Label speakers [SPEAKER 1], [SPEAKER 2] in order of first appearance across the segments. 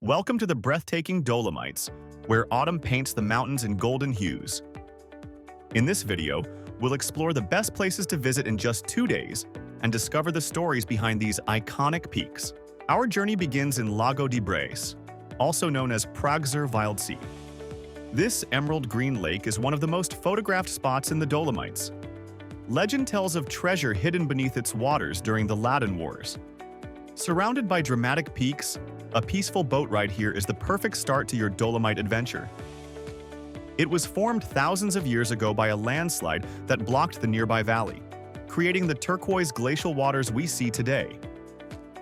[SPEAKER 1] Welcome to the breathtaking Dolomites, where autumn paints the mountains in golden hues. In this video, we'll explore the best places to visit in just 2 days and discover the stories behind these iconic peaks. Our journey begins in Lago di Braies, also known as Prager Wildsee. This emerald green lake is one of the most photographed spots in the Dolomites. Legend tells of treasure hidden beneath its waters during the Latin Wars. Surrounded by dramatic peaks, a peaceful boat ride here is the perfect start to your Dolomite adventure. It was formed thousands of years ago by a landslide that blocked the nearby valley, creating the turquoise glacial waters we see today.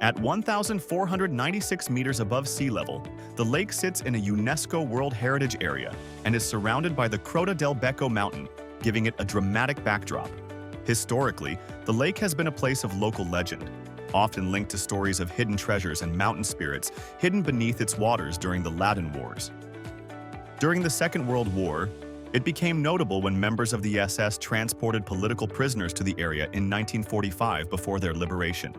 [SPEAKER 1] At 1,496 meters above sea level, the lake sits in a UNESCO World Heritage Area and is surrounded by the Croce del Becco mountain, giving it a dramatic backdrop. Historically, the lake has been a place of local legend, often linked to stories of hidden treasures and mountain spirits hidden beneath its waters during the Latin Wars. During the Second World War, it became notable when members of the SS transported political prisoners to the area in 1945 before their liberation.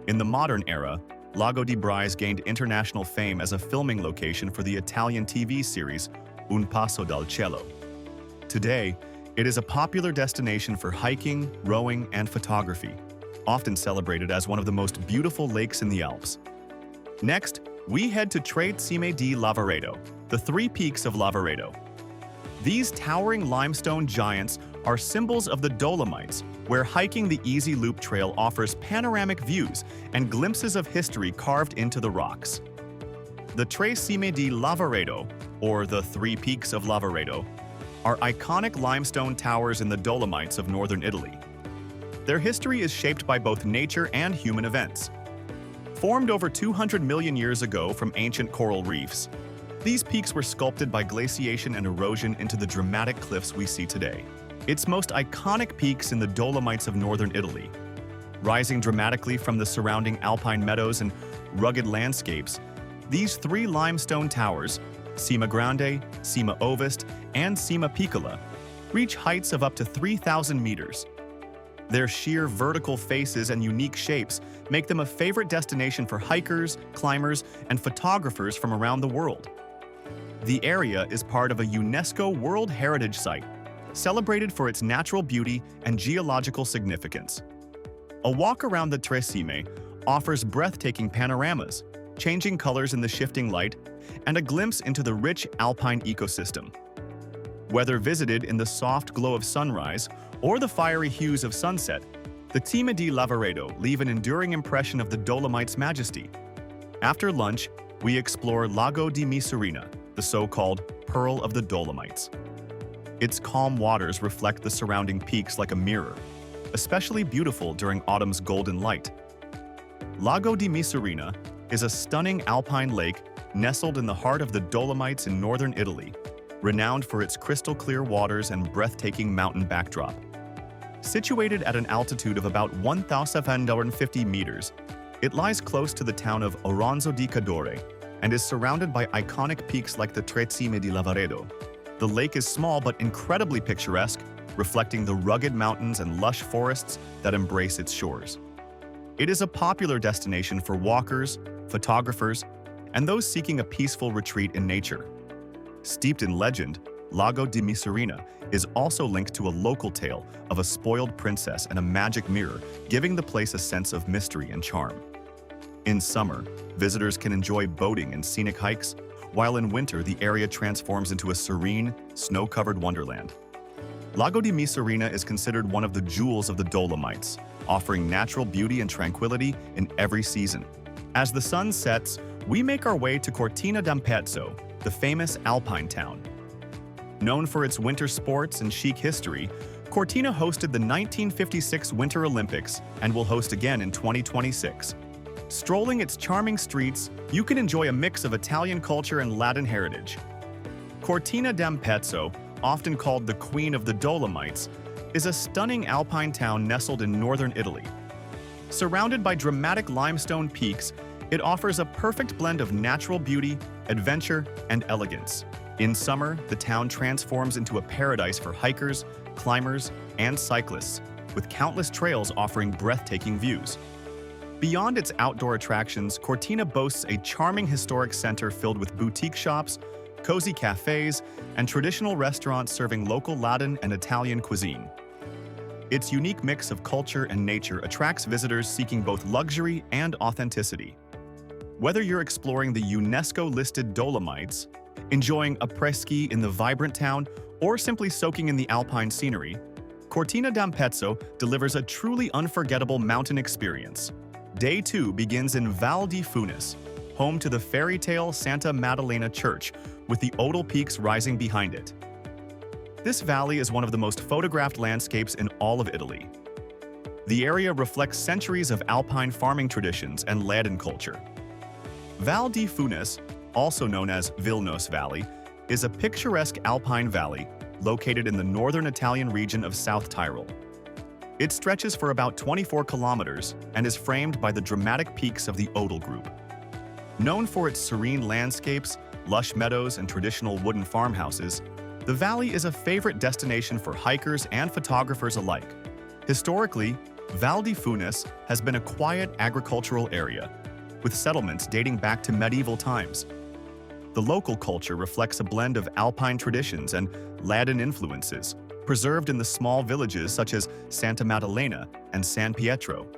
[SPEAKER 1] In the modern era, Lago di Braies gained international fame as a filming location for the Italian TV series Un Passo dal Cielo. Today, it is a popular destination for hiking, rowing, and photography, often celebrated as one of the most beautiful lakes in the Alps. Next, we head to Tre Cime di Lavaredo, the three peaks of Lavaredo. These towering limestone giants are symbols of the Dolomites, where hiking the Easy Loop Trail offers panoramic views and glimpses of history carved into the rocks. The Tre Cime di Lavaredo, or the Three Peaks of Lavaredo, are iconic limestone towers in the Dolomites of northern Italy. Their history is shaped by both nature and human events. Formed over 200 million years ago from ancient coral reefs, these peaks were sculpted by glaciation and erosion into the dramatic cliffs we see today. Its most iconic peaks in the Dolomites of northern Italy. Rising dramatically from the surrounding alpine meadows and rugged landscapes, these three limestone towers, Cima Grande, Cima Ovest, and Cima Piccola, reach heights of up to 3,000 meters. Their sheer vertical faces and unique shapes make them a favorite destination for hikers, climbers, and photographers from around the world. The area is part of a UNESCO World Heritage Site, celebrated for its natural beauty and geological significance. A walk around the Tre Cime offers breathtaking panoramas, changing colors in the shifting light, and a glimpse into the rich alpine ecosystem. Whether visited in the soft glow of sunrise or the fiery hues of sunset, the Cime di Lavaredo leave an enduring impression of the Dolomites' majesty. After lunch, we explore Lago di Misurina, the so-called Pearl of the Dolomites. Its calm waters reflect the surrounding peaks like a mirror, especially beautiful during autumn's golden light. Lago di Misurina is a stunning alpine lake nestled in the heart of the Dolomites in northern Italy, renowned for its crystal-clear waters and breathtaking mountain backdrop. Situated at an altitude of about 1,750 meters, it lies close to the town of Oronzo di Cadore and is surrounded by iconic peaks like the Tre Cime di Lavaredo. The lake is small but incredibly picturesque, reflecting the rugged mountains and lush forests that embrace its shores. It is a popular destination for walkers, photographers, and those seeking a peaceful retreat in nature. Steeped in legend, Lago di Misurina is also linked to a local tale of a spoiled princess and a magic mirror, giving the place a sense of mystery and charm. In summer, visitors can enjoy boating and scenic hikes, while in winter the area transforms into a serene, snow-covered wonderland. Lago di Misurina is considered one of the jewels of the Dolomites, offering natural beauty and tranquility in every season. As the sun sets, we make our way to Cortina d'Ampezzo, the famous alpine town. Known for its winter sports and chic history, Cortina hosted the 1956 Winter Olympics and will host again in 2026. Strolling its charming streets, you can enjoy a mix of Italian culture and Latin heritage. Cortina d'Ampezzo, often called the Queen of the Dolomites, is a stunning alpine town nestled in northern Italy. Surrounded by dramatic limestone peaks, it offers a perfect blend of natural beauty, adventure, and elegance. In summer, the town transforms into a paradise for hikers, climbers, and cyclists, with countless trails offering breathtaking views. Beyond its outdoor attractions, Cortina boasts a charming historic center filled with boutique shops, cozy cafes, and traditional restaurants serving local Latin and Italian cuisine. Its unique mix of culture and nature attracts visitors seeking both luxury and authenticity. Whether you're exploring the UNESCO-listed Dolomites, enjoying après-ski in the vibrant town, or simply soaking in the alpine scenery, Cortina d'Ampezzo delivers a truly unforgettable mountain experience. Day 2 begins in Val di Funes, home to the fairy tale Santa Maddalena Church, with the Odal Peaks rising behind it. This valley is one of the most photographed landscapes in all of Italy. The area reflects centuries of alpine farming traditions and Latin culture. Val di Funes, also known as Vilnos Valley, is a picturesque alpine valley located in the northern Italian region of South Tyrol. It stretches for about 24 kilometers and is framed by the dramatic peaks of the Odal Group. Known for its serene landscapes, lush meadows, and traditional wooden farmhouses, the valley is a favorite destination for hikers and photographers alike. Historically, Val di Funes has been a quiet agricultural area, with settlements dating back to medieval times. The local culture reflects a blend of alpine traditions and Latin influences, preserved in the small villages such as Santa Maddalena and San Pietro.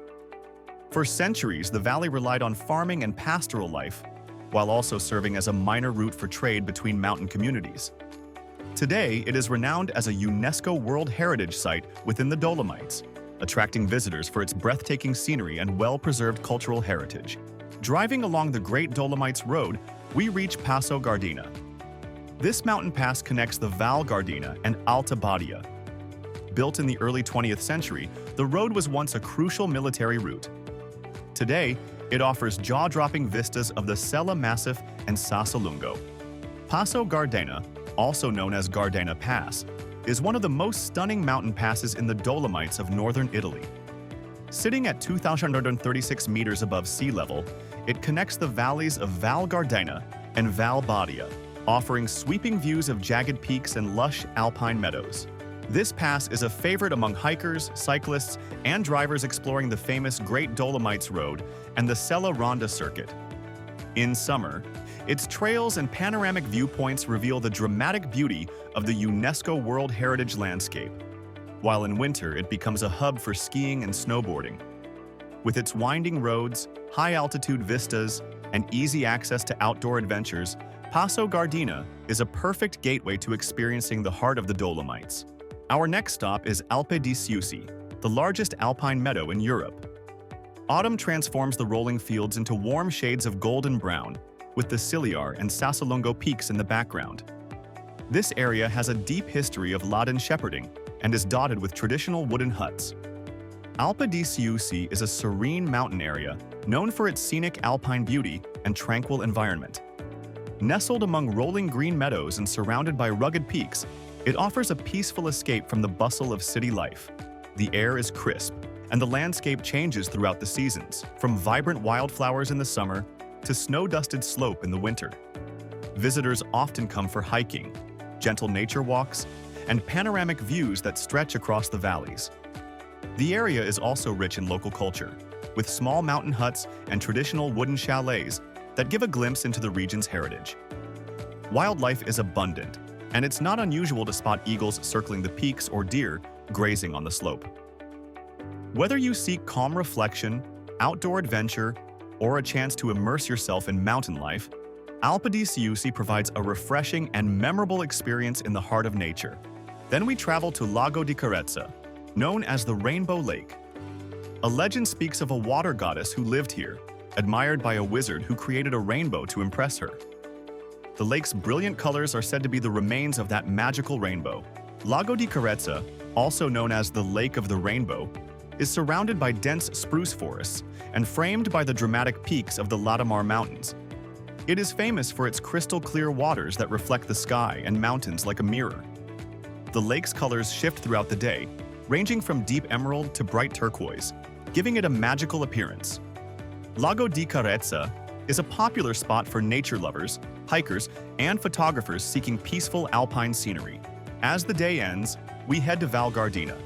[SPEAKER 1] For centuries, the valley relied on farming and pastoral life, while also serving as a minor route for trade between mountain communities. Today, it is renowned as a UNESCO World Heritage Site within the Dolomites, attracting visitors for its breathtaking scenery and well-preserved cultural heritage. Driving along the Great Dolomites Road, we reach Passo Gardena. This mountain pass connects the Val Gardena and Alta Badia. Built in the early 20th century, the road was once a crucial military route. Today, it offers jaw-dropping vistas of the Sella Massif and Sassalungo. Passo Gardena, also known as Gardena Pass, is one of the most stunning mountain passes in the Dolomites of northern Italy. Sitting at 2,136 meters above sea level, it connects the valleys of Val Gardena and Val Badia, offering sweeping views of jagged peaks and lush alpine meadows. This pass is a favorite among hikers, cyclists, and drivers exploring the famous Great Dolomites Road and the Sella Ronda circuit. In summer, its trails and panoramic viewpoints reveal the dramatic beauty of the UNESCO World Heritage landscape, while in winter it becomes a hub for skiing and snowboarding. With its winding roads, high-altitude vistas, and easy access to outdoor adventures, Passo Gardena is a perfect gateway to experiencing the heart of the Dolomites. Our next stop is Alpe di Siusi, the largest alpine meadow in Europe. Autumn transforms the rolling fields into warm shades of golden brown, with the Ciliar and Sassalungo peaks in the background. This area has a deep history of Latin shepherding and is dotted with traditional wooden huts. Alpe di Siusi is a serene mountain area known for its scenic alpine beauty and tranquil environment. Nestled among rolling green meadows and surrounded by rugged peaks, it offers a peaceful escape from the bustle of city life. The air is crisp, and the landscape changes throughout the seasons, from vibrant wildflowers in the summer to snow-dusted slope in the winter. Visitors often come for hiking, gentle nature walks, and panoramic views that stretch across the valleys. The area is also rich in local culture, with small mountain huts and traditional wooden chalets that give a glimpse into the region's heritage. Wildlife is abundant, and it's not unusual to spot eagles circling the peaks or deer grazing on the slope. Whether you seek calm reflection, outdoor adventure, or a chance to immerse yourself in mountain life, Alpe di Siusi provides a refreshing and memorable experience in the heart of nature. Then we travel to Lago di Carezza, known as the Rainbow Lake. A legend speaks of a water goddess who lived here, admired by a wizard who created a rainbow to impress her. The lake's brilliant colors are said to be the remains of that magical rainbow. Lago di Carezza, also known as the Lake of the Rainbow, is surrounded by dense spruce forests and framed by the dramatic peaks of the Latimar Mountains. It is famous for its crystal-clear waters that reflect the sky and mountains like a mirror. The lake's colors shift throughout the day, ranging from deep emerald to bright turquoise, giving it a magical appearance. Lago di Carezza is a popular spot for nature lovers, hikers, and photographers seeking peaceful alpine scenery. As the day ends, we head to Val Gardena,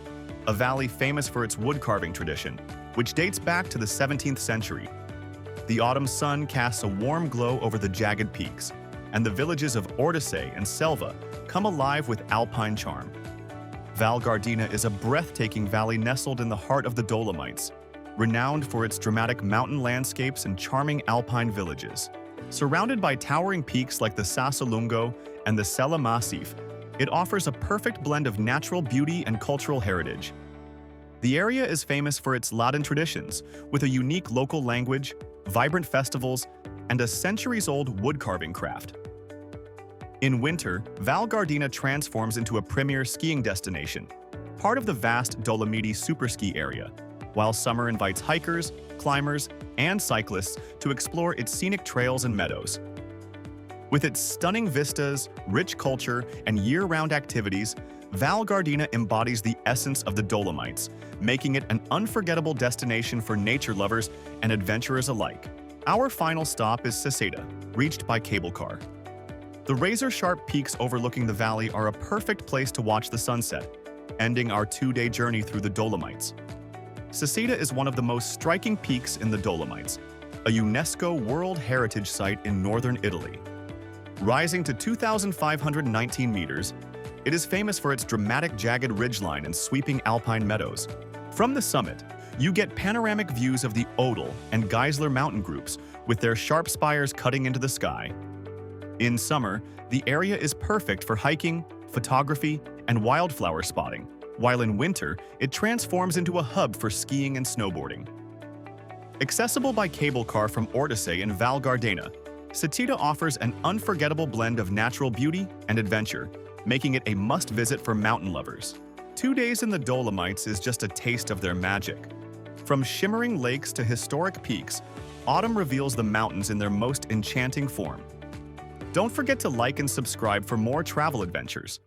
[SPEAKER 1] a valley famous for its wood-carving tradition, which dates back to the 17th century. The autumn sun casts a warm glow over the jagged peaks, and the villages of Ortisei and Selva come alive with alpine charm. Val Gardena is a breathtaking valley nestled in the heart of the Dolomites, renowned for its dramatic mountain landscapes and charming alpine villages. Surrounded by towering peaks like the Sassalungo and the Sella Massif, it offers a perfect blend of natural beauty and cultural heritage. The area is famous for its Latin traditions, with a unique local language, vibrant festivals, and a centuries-old wood-carving craft. In winter, Val Gardena transforms into a premier skiing destination, part of the vast Dolomites superski area, while summer invites hikers, climbers, and cyclists to explore its scenic trails and meadows. With its stunning vistas, rich culture, and year-round activities, Val Gardena embodies the essence of the Dolomites, making it an unforgettable destination for nature lovers and adventurers alike. Our final stop is Saseta, reached by cable car. The razor-sharp peaks overlooking the valley are a perfect place to watch the sunset, ending our two-day journey through the Dolomites. Saseta is one of the most striking peaks in the Dolomites, a UNESCO World Heritage Site in northern Italy. Rising to 2,519 meters, it is famous for its dramatic jagged ridgeline and sweeping alpine meadows. From the summit, you get panoramic views of the Odal and Geisler mountain groups, with their sharp spires cutting into the sky. In summer, the area is perfect for hiking, photography, and wildflower spotting, while in winter, it transforms into a hub for skiing and snowboarding. Accessible by cable car from Ortisei and Val Gardena, Saseta offers an unforgettable blend of natural beauty and adventure, making it a must-visit for mountain lovers. 2 days in the Dolomites is just a taste of their magic. From shimmering lakes to historic peaks, autumn reveals the mountains in their most enchanting form. Don't forget to like and subscribe for more travel adventures.